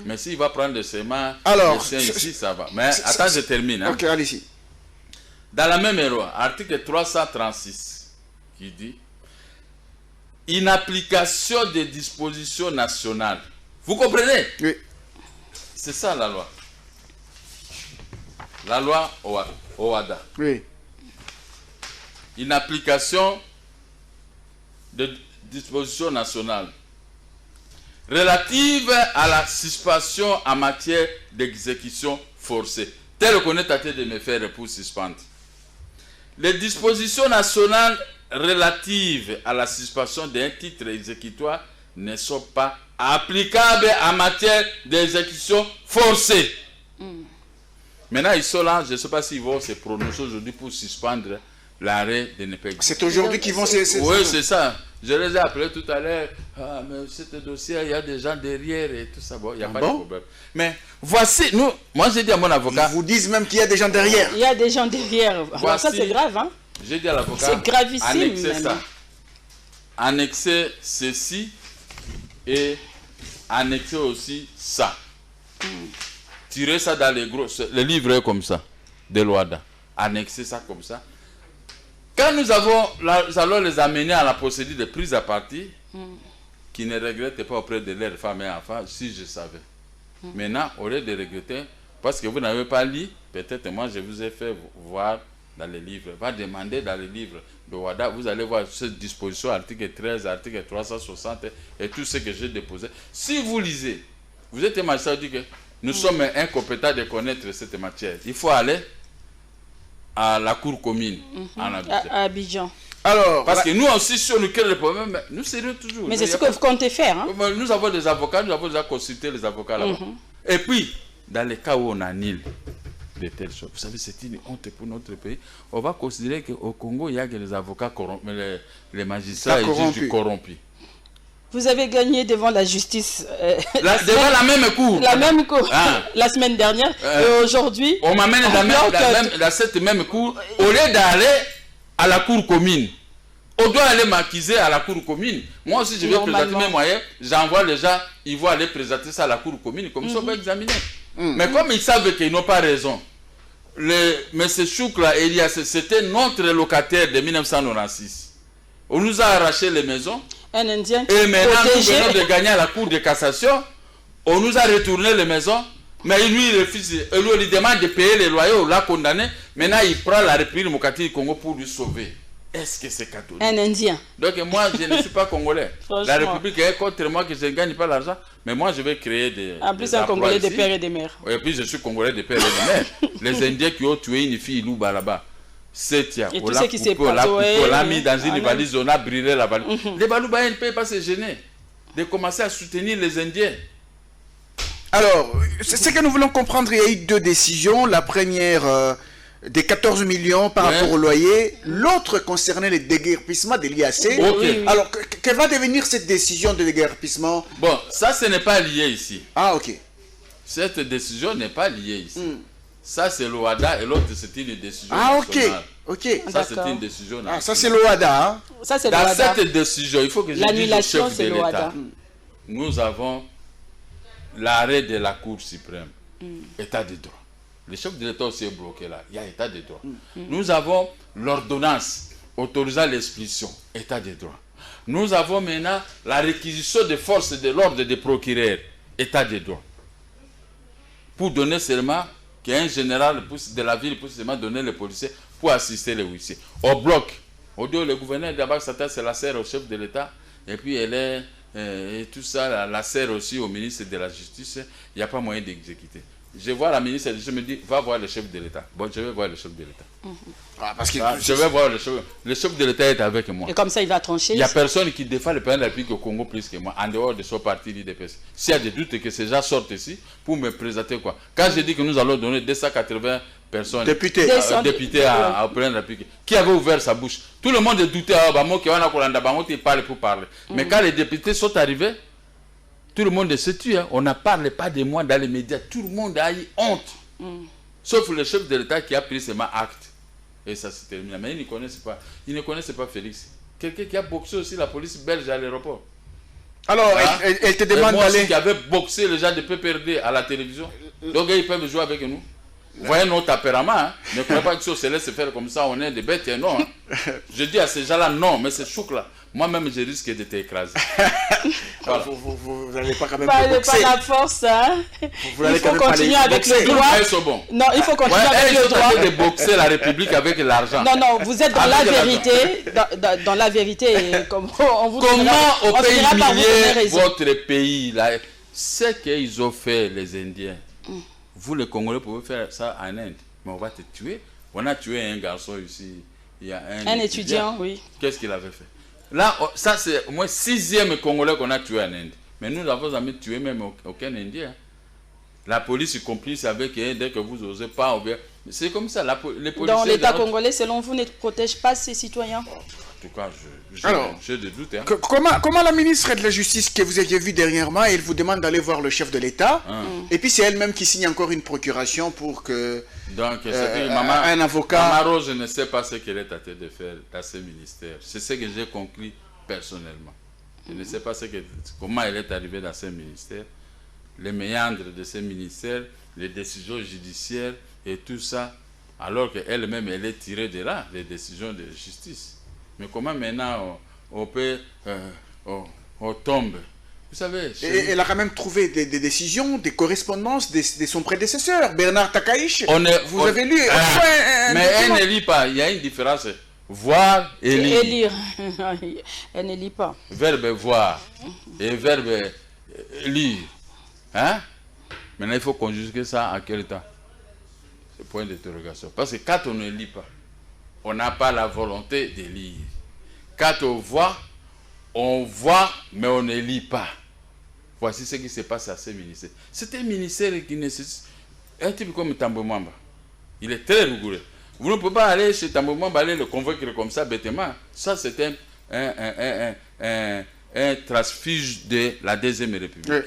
Mais s'il va prendre ses mains, Alors, ici, ça va. Mais attends, je termine. Hein. Ok, allez-y. Dans la même loi, article 336, qui dit inapplication des dispositions nationales. Vous comprenez? Oui. C'est ça la loi. La loi OADA. Oui. Inapplication des dispositions nationales relatives à la suspension en matière d'exécution forcée. Tel qu'on est tenté de me faire pour suspendre. Les dispositions nationales relatives à la suspension d'un titre exécutoire ne sont pas applicables en matière d'exécution forcée. Maintenant, ils sont là, je ne sais pas s'ils vont se prononcer aujourd'hui pour suspendre l'arrêt de ne pas exécuter. C'est aujourd'hui qu'ils vont se... Oui, c'est ça. Je les ai appelés tout à l'heure. Ah, mais ce dossier, il y a des gens derrière et tout ça. Bon, il n'y a pas de problème. Mais voici, nous, moi j'ai dit à mon avocat. Ils vous disent même qu'il y a des gens derrière. Il y a des gens derrière. Alors, Voici, ça, c'est grave. Hein? J'ai dit à l'avocat. C'est gravissime. Annexer Même. ça. Annexer ceci et annexer aussi ça. Tirer ça dans les livres comme ça, de l'OADA. Annexer ça comme ça. Quand nous allons les amener à la procédure de prise à partie, qui ne regrettent pas auprès de leurs femmes et enfants, si je savais. Maintenant, au lieu de regretter, parce que vous n'avez pas lu, peut-être moi je vous ai fait voir dans les livres. Va demander dans les livres de WADA, vous allez voir cette disposition, article 13, article 360 et tout ce que j'ai déposé. Si vous lisez, vous êtes un magistrat, vous dites que nous sommes incompétents de connaître cette matière. Il faut aller à la cour commune en Abidjan. À Abidjan. Alors, Parce que nous aussi, si on nous crée le problème, nous serions toujours. Mais c'est ce que vous comptez faire. Hein? Nous avons des avocats, nous avons déjà consulté les avocats là-bas. Et puis, dans les cas où on annule de telles choses, vous savez, c'est une honte pour notre pays. On va considérer qu'au Congo, il y a que les avocats corrompus, les magistrats et les juges corrompus. Vous avez gagné devant la justice. Devant la même cour. La même cour. Ah. La semaine dernière. Et aujourd'hui. On m'amène dans cette même cour. Au lieu d'aller à la cour commune, on doit aller m'accuser à la cour commune. Moi aussi, je vais présenter mes moyens. J'envoie les gens, ils vont aller présenter ça à la cour commune. Comme ça, on va examiner. Mais comme ils savent qu'ils n'ont pas raison, M. Choukla, c'était notre locataire de 1996. On nous a arraché les maisons. Un Indien qui Et maintenant, protégé. nous venons de gagner à la cour de cassation. On nous a retourné les maisons. Mais lui, il refuse. Et lui, il lui demande de payer les loyers. On l'a condamné. Maintenant, il prend la République démocratique du Congo pour lui sauver. Est-ce que c'est catholique? Un Indien. Donc, moi, je ne suis pas congolais. Franchement. La République est contre moi que je ne gagne pas l'argent. Mais moi, je vais créer des. En plus, des un emplois Congolais des ici. pères et des mères. Et puis, je suis congolais des pères et des mères. Les Indiens qui ont tué une fille Louba là-bas. C'est Et tout ce qui s'est passé, on l'a mis dans une ouais. valise, on a brûlé la valise. Les Baloubaïens ne peuvent pas se gêner de commencer à soutenir les Indiens. alors, c'est que nous voulons comprendre, il y a eu deux décisions. La première des 14 millions par rapport au loyer. L'autre concernait les déguerpissements de l'IAC. Ok. Oui. Alors, que va devenir cette décision de déguerpissement? Bon, ça, ce n'est pas lié ici. Ah, ok. Cette décision n'est pas liée ici. Ça, c'est l'OADA et l'autre, c'est une décision Ah, ok. nationale. Ok. Ça, c'est D'accord. une décision Ah, nationale. ça, c'est l'OADA. Hein? Ça, c'est Dans l'OADA. cette décision, il faut que je dise au L'annulation, chef c'est de l'État. l'OADA. Nous avons l'arrêt de la Cour suprême. État de droit. Le chef de l'État aussi est bloqué là. Il y a état de droit. Nous avons l'ordonnance autorisant l'expulsion. État de droit. Nous avons maintenant la réquisition des forces de l'ordre des procureurs. État de droit. Pour donner seulement qu'un général de la ville pour seulement donner les policiers pour assister les huissiers. Au bloc. Au deux, le gouverneur d'abord, c'est la sert au chef de l'État. Et puis elle est, et tout ça, la sert aussi au ministre de la Justice. Il n'y a pas moyen d'exécuter. je vois la ministre, je me dis, va voir le chef de l'État. Bon, je vais voir le chef de l'État. Parce que Je vais voir le chef. Le chef de l'État est avec moi. Et comme ça, il va trancher. Il n'y a personne qui défend le président de la République au Congo plus que moi, en dehors de son parti l'IDPS. S'il y a des doutes que ces gens sortent ici pour me présenter quoi. Quand je dis que nous allons donner 280 personnes, députés Des- députés au président de la République, qui avait ouvert sa bouche, tout le monde doutait, il parle pour parler. Mais quand les députés sont arrivés, tout le monde se tue. Hein. On ne parle pas de moi dans les médias. Tout le monde a eu honte. Sauf le chef de l'État qui a pris seulement acte. Et ça s'est terminé. Mais ils ne connaissaient pas Félix. Quelqu'un qui a boxé aussi la police belge à l'aéroport. Alors, Hein? elle te Et demande moi aussi d'aller... qui avait boxé les gens de PPRD à la télévision. Donc ils peuvent jouer avec nous. Voyez notre tempérament. Hein? Ne croyez pas que si on se laisse faire comme ça, on est des bêtes. Non. Hein? Je dis à ces gens-là, non, mais c'est chouk là. Moi-même, je risque de t'écraser. Voilà. Vous n'allez pas quand même Pas boxer. la force, hein. Vous n'allez Il quand faut même pas continuer les avec boxer. le Tous droit. les sont bons. Non, il faut continuer Ouais, avec ils le sont en train droit. de boxer la République avec l'argent. Non, vous êtes dans Avec la l'argent. vérité. Dans la vérité, et comme on vous Comment on peut finira par vous donner humilier raison. votre pays là? Ce qu'ils ont fait, les Indiens, vous les Congolais pouvez faire ça en Inde, mais on va te tuer. On a tué un garçon ici, il y a Un étudiant, oui. Qu'est-ce qu'il avait fait? Là, ça c'est au moins 6e Congolais qu'on a tué en Inde. Mais nous n'avons jamais tué même aucun Indien. La police est complice avec eux dès que vous n'osez pas. C'est comme ça. Les policiers Dans l'État notre- congolais, selon vous, ne protège pas ses citoyens. En tout cas, Alors, j'ai des doutes. Hein. Comment la ministre de la Justice que vous aviez vue dernièrement, elle vous demande d'aller voir le chef de l'État, et puis c'est elle-même qui signe encore une procuration pour que Donc, un avocat... Maman Rose ne sait pas ce qu'elle est tentée de faire dans ce ministère. C'est ce que j'ai conclu personnellement. Je ne sais pas comment elle est arrivée dans ce ministère, les méandres de ce ministère, les décisions judiciaires et tout ça, alors qu'elle-même, elle est tirée de là, les décisions de justice. Mais comment maintenant on peut... on tombe. Vous savez... Et elle a quand même trouvé des décisions, des correspondances de son prédécesseur, Bernard Takaïch. Vous avez lu mais elle ne lit pas. Il y a une différence. Voir et lire. Et lire. Elle ne lit pas. Verbe voir et verbe lire. Hein? Maintenant, il faut conjuguer ça en quel temps? C'est point d'interrogation. Parce que quand on ne lit pas, on n'a pas la volonté de lire. Quand on voit, mais on ne lit pas. Voici ce qui se passe à ce ministère. C'est un ministère qui nécessite un type comme Tambwe Mwamba. Il est très rigoureux. Vous ne pouvez pas aller chez Tambwe Mwamba, aller le convaincre comme ça bêtement. Ça, c'est un transfuge de la Deuxième République. Oui.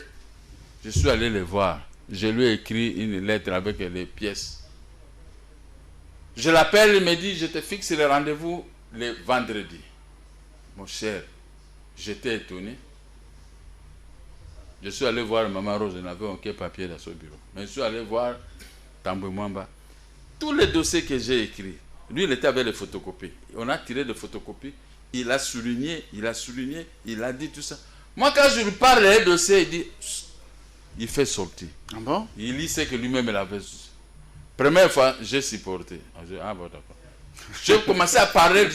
Je suis allé le voir. Je lui ai écrit une lettre avec les pièces. Je l'appelle, il me dit, je te fixe le rendez-vous le vendredi. Mon cher, j'étais étonné. Je suis allé voir Maman Rose, je n'avais aucun papier dans son bureau. Mais je suis allé voir Tambwe Mwamba. Tous les dossiers que j'ai écrits, lui, il était avec les photocopies. On a tiré des photocopies, il a souligné, il a dit tout ça. Moi, quand je lui parle des dossiers, il dit, il fait sortir. Ah bon? Il lit ce que lui-même il avait. Première fois, j'ai supporté. Ah bon, d'accord. J'ai commencé à parler.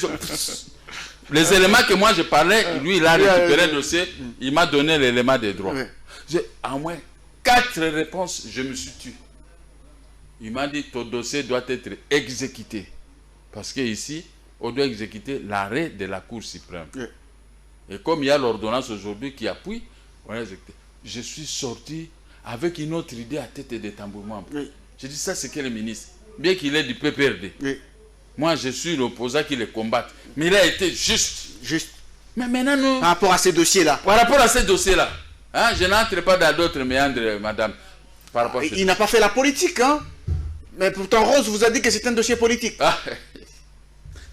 Les éléments que moi je parlais, lui il a récupéré le dossier, il m'a donné l'élément des droits. J'ai à moins 4 réponses, je me suis tué. Il m'a dit ton dossier doit être exécuté. Parce qu'ici, on doit exécuter l'arrêt de la Cour suprême. Et comme il y a l'ordonnance aujourd'hui qui appuie, on a exécuté. Je suis sorti avec une autre idée à tête de Tambwe Mwamba. J'ai dit ça c'est que le ministre, bien qu'il est du PPRD. Moi je suis l'opposant qui le combatte. Mais il a été juste. Mais maintenant nous... Par rapport à ces dossiers-là. Par rapport à ces dossiers-là. Hein, je n'entre pas dans d'autres méandres, madame. Par rapport à Il n'a pas fait la politique, hein? Mais pourtant Rose vous a dit que c'est un dossier politique. Ah.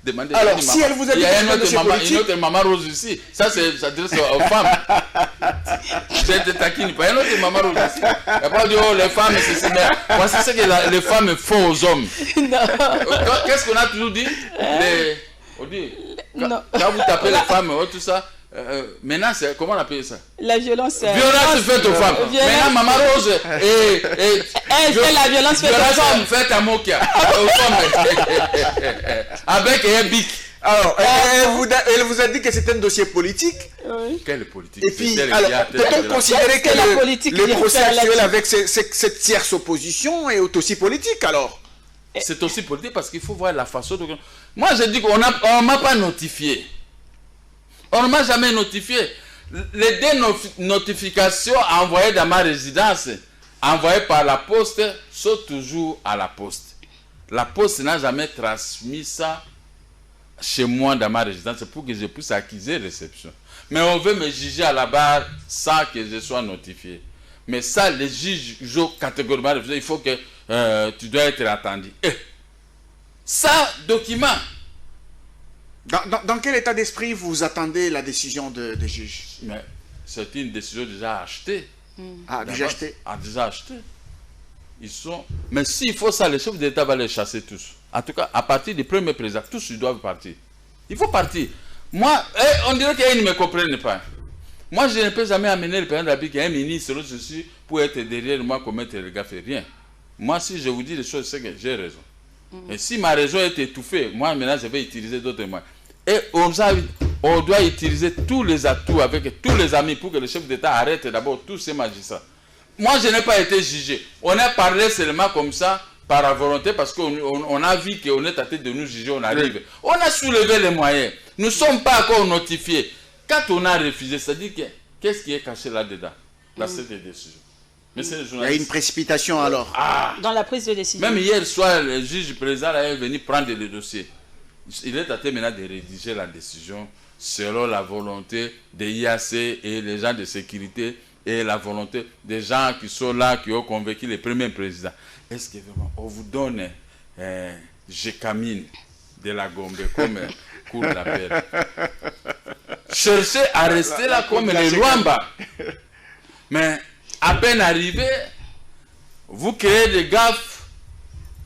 Demandez. Alors, si elle vous a dit il y que a c'est un dossier politique... une autre Maman Rose ici. Ça, c'est s'adresse aux femmes. Je te taquine pas. Il y a une autre Maman Rose ici. Il n'y a pas de oh, les femmes, c'est ça. Mais voici ce que les femmes font aux hommes. Qu'est-ce qu'on a toujours dit? On dit, quand vous tapez les femmes, tout ça, maintenant, c'est, comment on appelle ça? La violence. Violence faite aux femmes. Maintenant, Maman Rose elle fait la violence faite aux hommes. Faite à Mokia. Aux hommes. Avec un bic. Alors, elle vous a dit que c'est un dossier politique. Oui. Quelle politique? Et puis, C'est elle alors, qui a peut-on tête de la- considérer Est-ce que la politique le vient procès faire actuel là-dessus? avec cette tierce opposition est aussi politique alors? C'est aussi politique parce qu'il faut voir la façon de... Moi, je dis qu'on ne m'a pas notifié. On ne m'a jamais notifié. Les notifications envoyées dans ma résidence, envoyées par la poste, sont toujours à la poste. La poste n'a jamais transmis ça chez moi dans ma résidence pour que je puisse acquiser réception. Mais on veut me juger à la barre sans que je sois notifié. Mais ça, les juges jouent catégoriquement refusé. Il faut que tu dois être attendu. Et ça, document. Dans quel état d'esprit vous attendez la décision des juges? Mais c'est une décision déjà achetée. Ah, déjà acheté? Ah, déjà acheté. Ils sont... Mais s'il faut ça, le chef d'État va les chasser tous. En tout cas, à partir du premier président, tous ils doivent partir. Il faut partir. Moi, on dirait qu'ils ne me comprennent pas. Moi, je ne peux jamais amener le président de la République, un ministre, ceci, pour être derrière moi, commettre le gars, fait rien. Moi, si je vous dis les choses, c'est que j'ai raison. Et si ma raison est étouffée, moi, maintenant, je vais utiliser d'autres moyens. Et on doit utiliser tous les atouts avec tous les amis pour que le chef d'État arrête d'abord tous ces magistrats. Moi, je n'ai pas été jugé. On a parlé seulement comme ça, par la volonté, parce qu'on a vu qu'on est à tête de nous juger, on arrive. Oui. On a soulevé les moyens. Nous ne sommes pas encore notifiés. Quand on a refusé, c'est-à-dire que qu'est-ce qui est caché là-dedans, dans cette décision? Mais il y a une précipitation alors. Dans la prise de décision. Même hier soir, le juge président est venu prendre le dossier. Il est à tête maintenant de rédiger la décision selon la volonté des IAC et les gens de sécurité et la volonté des gens qui sont là, qui ont convaincu le premier président. Est-ce que vraiment on vous donne Gécamine de la Gombe comme cours d'appel? Cherchez à rester là comme les Luamba. Mais à peine arrivé, vous créez des gaffes,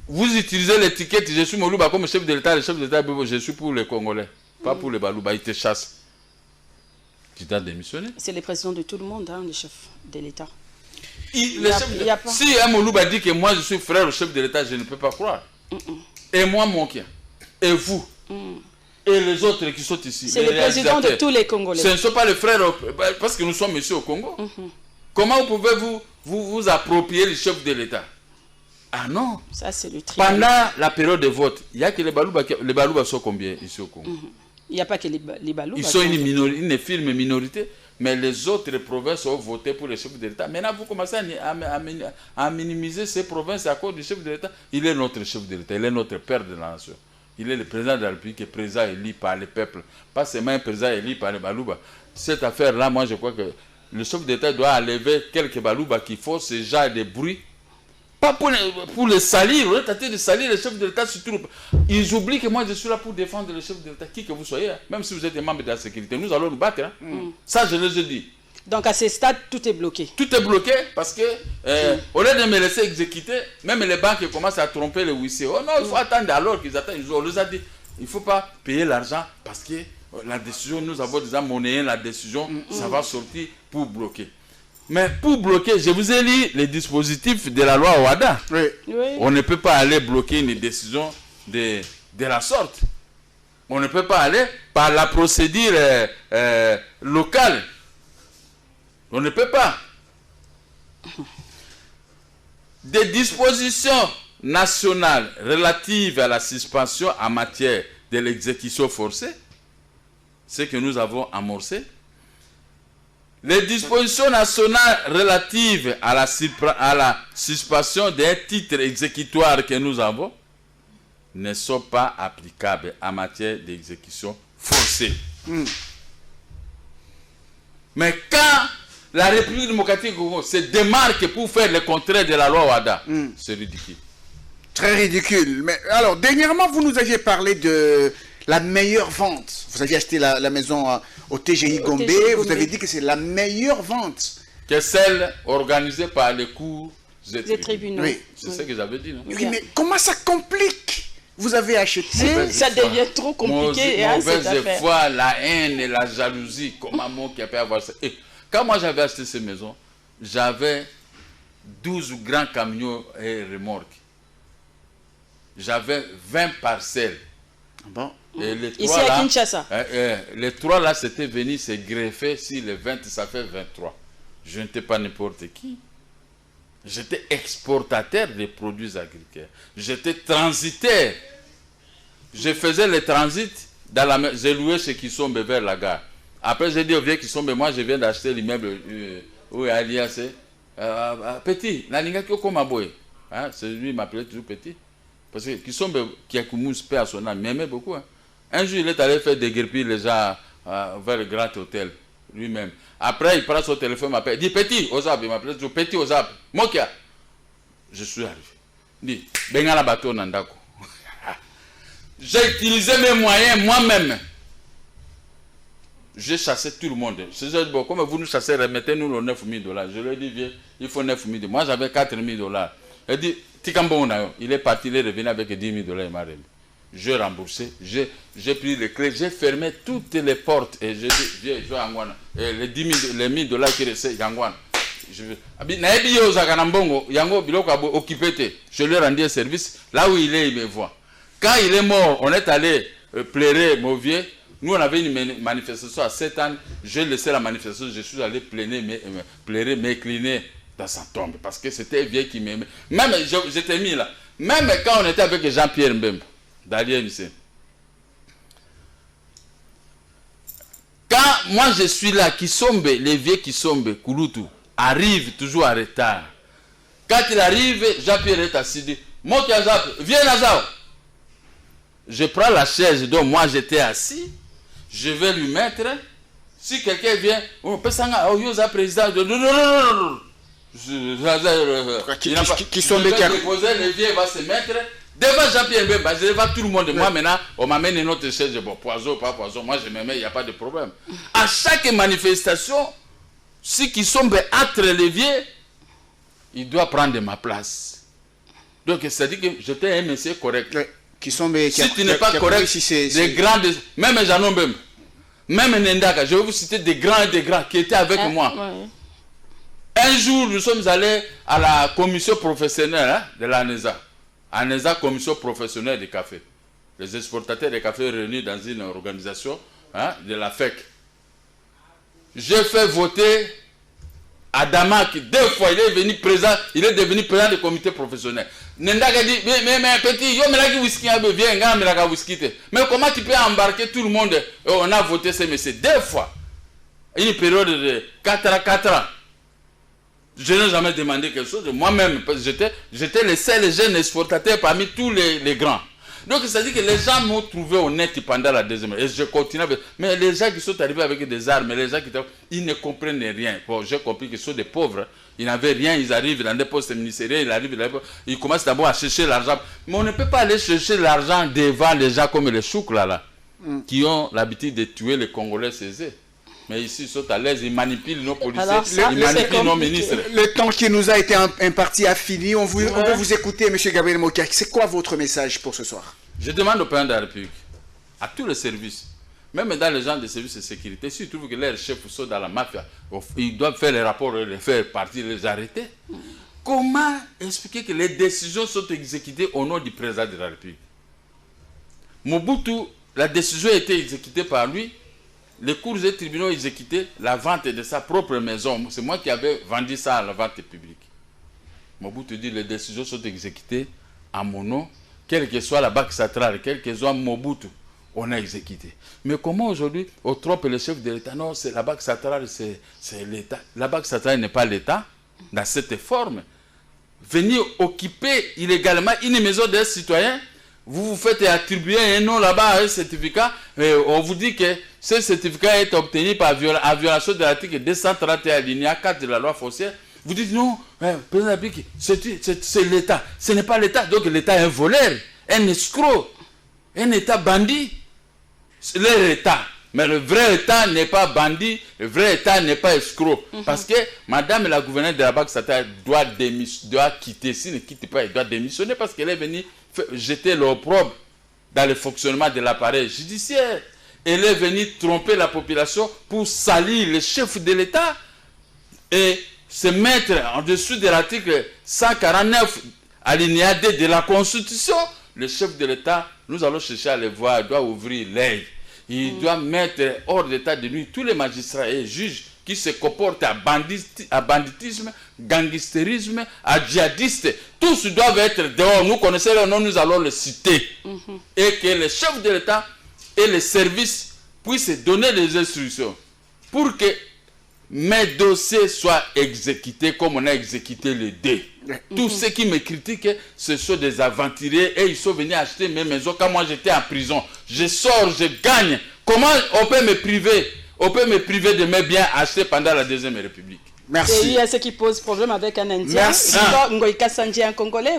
vous utilisez l'étiquette je suis Moluba comme chef de l'État, le chef de l'État, je suis pour les Congolais, pas pour les Balouba, ils te chassent. Tu t'as démissionné. C'est le président de tout le monde, hein, le chef de l'État. Si un Moluba dit que moi je suis frère au chef de l'État, je ne peux pas croire. Et moi, mon kien. Et vous. Et les autres qui sont ici. C'est le président de tous les Congolais. Ce ne sont pas les frères, parce que nous sommes ici au Congo. Comment pouvez-vous vous approprier le chef de l'État? Ah non. Ça, c'est le tribunal. Pendant la période de vote, il n'y a que les Balouba sont combien ici au Congo? Il n'y a pas que les Balouba. Ils sont une firme minorité, mais les autres provinces ont voté pour le chef de l'État. Maintenant, vous commencez à minimiser ces provinces à cause du chef de l'État. Il est notre chef de l'État, il est notre père de la nation. Il est le président de la République, le président élu par le peuple. Pas seulement un président élu par les Balouba. Cette affaire-là, moi je crois que le chef d'État doit enlever quelques Balouba qui font ce genre de bruit. Pas pour les salir, on est tenté de salir le chef de l'État surtout. Ils oublient que moi je suis là pour défendre le chef de l'État, qui que vous soyez, hein. Même si vous êtes un membre de la sécurité, nous allons nous battre. Hein. Ça, je les ai dit. Donc à ce stade, tout est bloqué. Tout est bloqué parce que, au lieu de me laisser exécuter, même les banques commencent à tromper les huissiers. Oh non, il faut attendre alors qu'ils attendent. On les a dit, il ne faut pas payer l'argent parce que la décision, nous avons déjà monnayé la décision, ça va sortir pour bloquer. Mais pour bloquer, je vous ai lu les dispositifs de la loi OADA. Oui. On ne peut pas aller bloquer une décision de la sorte. On ne peut pas aller par la procédure locale. On ne peut pas. Des dispositions nationales relatives à la suspension en matière de l'exécution forcée, ce que nous avons amorcé. Les dispositions nationales relatives à la suspension d'un titre exécutoire que nous avons ne sont pas applicables en matière d'exécution forcée. Mais quand la République démocratique du Congo se démarque pour faire le contraire de la loi OADA, c'est ridicule. Très ridicule. Mais alors, dernièrement, vous nous aviez parlé de la meilleure vente. Vous aviez acheté la maison au TGI Gombe. Vous avez dit que c'est la meilleure vente. Que celle organisée par les cours des tribunaux. Oui. C'est ce que j'avais dit, non? Oui, mais comment ça complique? Vous avez acheté... Ça devient trop compliqué. Mauvaise foi, la haine et la jalousie. Comment mon qui a pu avoir ça? Et quand moi j'avais acheté ces maisons, j'avais 12 grands camions et remorques. J'avais 20 parcelles. Bon. Et les Ici trois à là, Kinshasa. les trois là, c'était venu se greffer si les 20, ça fait 23. Je n'étais pas n'importe qui. J'étais exportateur des produits agricoles. J'étais transitaire. Je faisais le transit dans la j'ai loué chez Kisombe vers la gare. Après, j'ai dit au vieux Kisombe, moi je viens d'acheter l'immeuble où est Alias. Petit, Naninga Kyoko Maboye. C'est lui qui m'appelait toujours Petit. Parce que Kisombe, qui a Koumous, père à son âme, m'aimait beaucoup. Hein. Un jour, il est allé faire déguerpir les gens vers le grand hôtel, lui-même. Après, il prend son téléphone, m'appelle. Il dit Petit, Ozab, il m'appelait toujours Petit Ozab. Mokia. Je suis arrivé. Il dit Bengala bateau Nandako. J'ai utilisé mes moyens moi-même. J'ai chassé tout le monde. Je dis, bon, comme vous nous chassez, remettez-nous les 9 000 $. Je lui ai dit, viens, il faut 9 000 $. Moi, j'avais 4 000 $. Il dit, Tikambon, il est parti, il est revenu avec 10 000 $, il m'a remis. J'ai remboursé, j'ai pris les clés, j'ai fermé toutes les portes et j'ai dit, viens, je vais à Ngwana. Et les 10 000, les 1 000 $ qui restaient, Yangwana. Je lui ai rendu service. Là où il est, il me voit. Quand il est mort, on est allé pleurer Mauvier. Nous, on avait une manifestation à 7 ans. J'ai laissé la manifestation, je suis allé pleurer, m'incliner dans sa tombe. Parce que c'était un vieux qui m'aimait. Même, j'étais mis là. Même quand on était avec Jean-Pierre Mbembe, d'Allier Michel. Quand moi je suis là, Kisombe, les vieux Kisombe, Kouloutou, arrive toujours en retard. Quand il arrive, Jean-Pierre est assis, dit, Mokia Zap, viens Nazao. Je prends la chaise dont moi j'étais assis, je vais lui mettre. Si quelqu'un vient, on peut s'en aller, président. Non. Qui sont les cas. Le vieux va se mettre devant Jean-Pierre Mbemba. Je devant tout le monde. Moi maintenant, on m'amène une autre chaise. Bon, poison, pas poison. Moi je me mets, il n'y a pas de problème. À chaque manifestation, si qui sont entre les vieux, il doit prendre ma place. Donc c'est-à-dire que j'étais un monsieur correct. Qui sont si tu n'es pas correct, des grands, même Janon Bem, même Nendaka, je vais vous citer des grands et des grands qui étaient avec moi. Ouais. Un jour, nous sommes allés à la commission professionnelle de l'ANESA. ANESA, commission professionnelle du café. Les exportateurs de café réunis dans une organisation de la FEC. J'ai fait voter Adama qui 2 fois il est devenu président du comité professionnel. Nendaka dit mais petit yo melaki whisky viens nga melaka whisky. Mais comment tu peux embarquer tout le monde? On a voté ces messieurs 2 fois. Une période de 4 ans. Je n'ai jamais demandé quelque chose. Moi-même, j'étais le seul jeune exportateur parmi tous les grands. Donc, ça dit que les gens m'ont trouvé honnête pendant la deuxième. Et je continue. Mais les gens qui sont arrivés avec des armes, les gens ils ne comprennent rien. Bon, j'ai compris qu'ils sont des pauvres. Ils n'avaient rien. Ils arrivent dans des postes ministériels. Ils commencent d'abord à chercher l'argent. Mais on ne peut pas aller chercher l'argent devant les gens comme les chouks là, qui ont l'habitude de tuer les Congolais césés. Mais ici, ils sont à l'aise, ils manipulent nos policiers, ils manipulent nos ministres. Le temps qui nous a été imparti a fini. On veut vous écouter, M. Gabriel Mokia. C'est quoi votre message pour ce soir? Je demande au président de la République, à tous les services, même dans les gens des services de sécurité, s'ils trouvent que leurs chefs sont dans la mafia, ils doivent faire les rapports, les faire partir, les arrêter. Comment expliquer que les décisions sont exécutées au nom du président de la République? Mobutu, la décision a été exécutée par lui. Les cours et tribunaux ont exécuté la vente de sa propre maison. C'est moi qui avais vendu ça à la vente publique. Mobutu dit les décisions sont exécutées à mon nom, quelle que soit la banque centrale, quel que soit Mobutu, on a exécuté. Mais comment aujourd'hui, on trompe le chef de l'État? Non, c'est la banque centrale, c'est l'État. La banque centrale n'est pas l'État dans cette forme. Venir occuper illégalement une maison d'un citoyen, vous vous faites attribuer un nom là-bas, un certificat, et on vous dit que ce certificat est obtenu par violation de l'article 231 alinéa 4 de la loi foncière. Vous dites non, c'est l'État. Ce n'est pas l'État. Donc l'État est un voleur, un escroc, un État bandit. C'est l'État. Mais le vrai État n'est pas bandit, le vrai État n'est pas escroc. Parce que madame la gouverneure de la Banque centrale doit quitter. S'il ne quitte pas, elle doit démissionner parce qu'elle est venue jeter l'opprobre dans le fonctionnement de l'appareil judiciaire. Elle est venue tromper la population pour salir le chef de l'État et se mettre en dessous de l'article 149 alinéa 2 de la Constitution le chef de l'État, nous allons chercher à les voir, il doit ouvrir l'œil. Il doit mettre hors d'état de nuit tous les magistrats et juges qui se comportent à banditisme, gangstérisme, à djihadistes. Tous doivent être dehors. Nous connaissons leur nom, nous allons les citer. Et que les chefs de l'État et les services puissent donner des instructions pour que mes dossiers soient exécutés comme on a exécuté les deux. Tous ceux qui me critiquent, ce sont des aventuriers et ils sont venus acheter mes maisons quand moi j'étais en prison. Je sors, je gagne. Comment on peut me priver? On peut me priver de mes biens achetés pendant la Deuxième République. Merci. Et il y a ce qui pose problème avec un Indien. Merci. Ngoïka Sanji, un Congolais,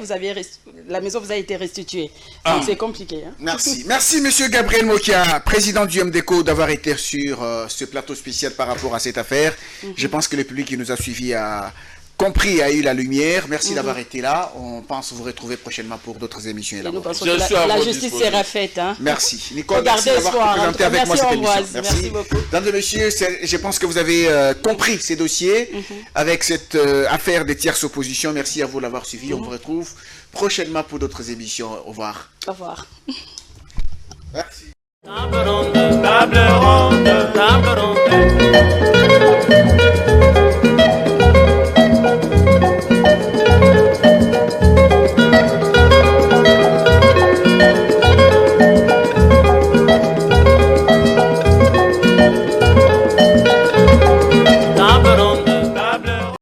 la maison vous a été restituée. Donc c'est compliqué. Hein? Merci. Merci, monsieur Gabriel Mokia, président du MDECO, d'avoir été sur ce plateau spécial par rapport à cette affaire. Je pense que le public qui nous a suivis a compris, a eu la lumière. Merci d'avoir été là. On pense vous retrouver prochainement pour d'autres émissions. Et nous pensons que la justice sera faite. Hein? Merci. Nicole, merci d'avoir présenté avec moi cette émission. Merci beaucoup. Mesdames et messieurs, je pense que vous avez compris ces dossiers avec cette affaire des tierces oppositions. Merci à vous d'avoir suivi. On vous retrouve prochainement pour d'autres émissions. Au revoir. Au revoir. Merci.